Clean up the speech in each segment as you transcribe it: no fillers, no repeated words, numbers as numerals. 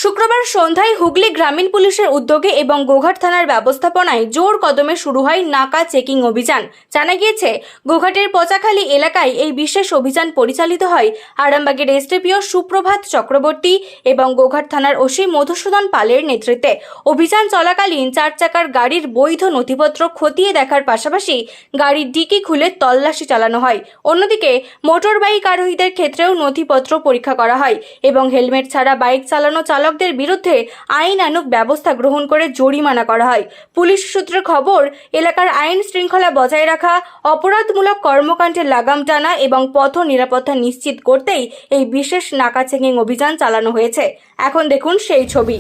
শুক্রবার সন্ধ্যায় হুগলি গ্রামীণ পুলিশের উদ্যোগে এবং গোঘাট থানার ব্যবস্থাপনায় জোর কদমে শুরু হয় নাকা চেকিং অভিযান। জানা গিয়েছে, গোঘাটের পচাখালী এলাকায় এই বিশেষ অভিযান পরিচালিত হয় আরামবাগের এসডিপিও সুপ্রভাত চক্রবর্তী এবং গোঘাট থানার ওসি মধুসূদন পালের নেতৃত্বে। অভিযান চলাকালীন 4 চাকার গাড়ির বৈধ নথিপত্র খতিয়ে দেখার পাশাপাশি গাড়ির ডিকি খুলে তল্লাশি চালানো হয়। অন্যদিকে মোটর বাইক আরোহীদের ক্ষেত্রেও নথিপত্র পরীক্ষা করা হয় এবং হেলমেট ছাড়া বাইক চালানো চালকদের বিরুদ্ধে আইনানুগ ব্যবস্থা গ্রহণ করে জরিমানা করা হয়। পুলিশ সূত্রে খবর, এলাকার আইন শৃঙ্খলা বজায় রাখা, অপরাধমূলক কর্মকাণ্ডে লাগাম টানা এবং পথ নিরাপত্তা নিশ্চিত করতেই এই বিশেষ নাকা চেকিং অভিযান চালানো হয়েছে। এখন দেখুন সেই ছবি।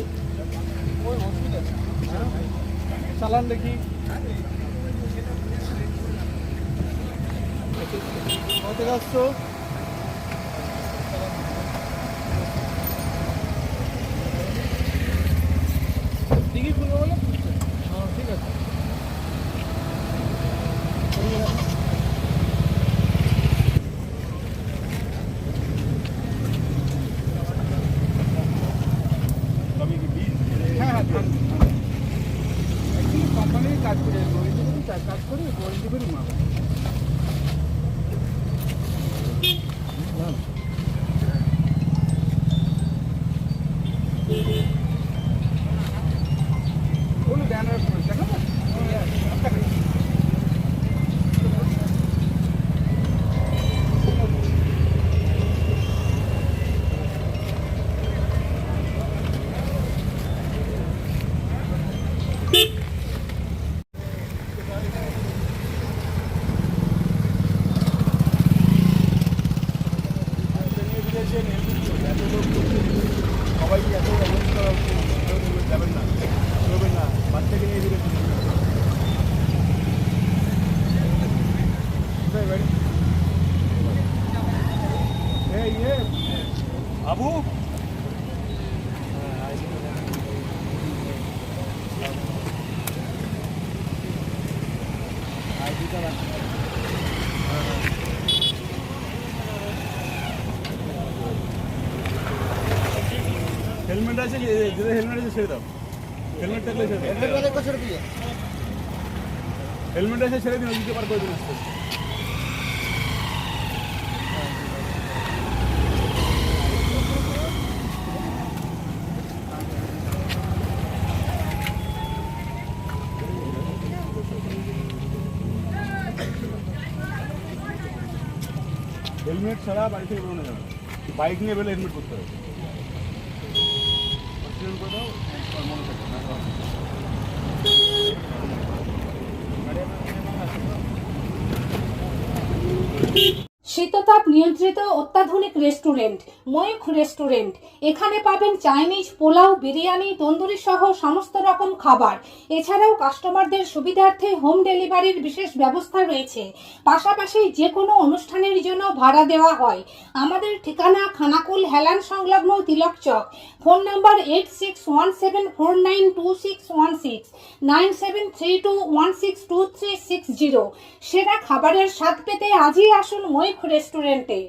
চালান দেখি কত যাচ্ছ? দিঘি খুলবো বলে? হ্যাঁ, ঠিক আছে। হ্যাঁ হ্যাঁ, কোম্পানির কাজ করে কাজ করি ওয়ারেন্টি করি মা। সবাই এত অ্যারেঞ্জ করা হচ্ছে, যাবেন না, করবেন না, বাচ্চাকে নিয়ে দিলে কোথায় বাড়ি? বাবু হেলমেট আছে, হেলমেট আছে ছেড়ে দাও, হেলমেট থাকলে ছেড়ে দাও, হেলমেট আছে ছেড়ে দিন, দিতে পার করে দিন আসতে। হেলমেট ছাড়া বাড়ি থেকে বেরোনো যাবে না, বাইক নিয়ে বেরোলে হেলমেট করতে হবে। করে দাও, মনে থাকে না। শীততাপ নিয়ন্ত্রিত অত্যাধুনিক রেস্টুরেন্ট ময়ূখ রেস্টুরেন্ট। এখানে পাবেন চাইনিজ, পোলাও, বিরিয়ানি, তন্দুরি সহ সমস্ত রকম খাবার। এছাড়াও কাস্টমারদের সুবিধার্থে হোম ডেলিভারির বিশেষ ব্যবস্থা রয়েছে। পাশাপাশি যে কোনো অনুষ্ঠানের জন্য ভাড়া দেওয়া হয়। আমাদের ঠিকানা খানাকুল হেলান সংলগ্ন তিলক চক। Phone number 8617492616 9732162360। সেরা খাবারের স্বাদ পেতে আজই আসুন ময়ূখ রেস্টুরেন্টে।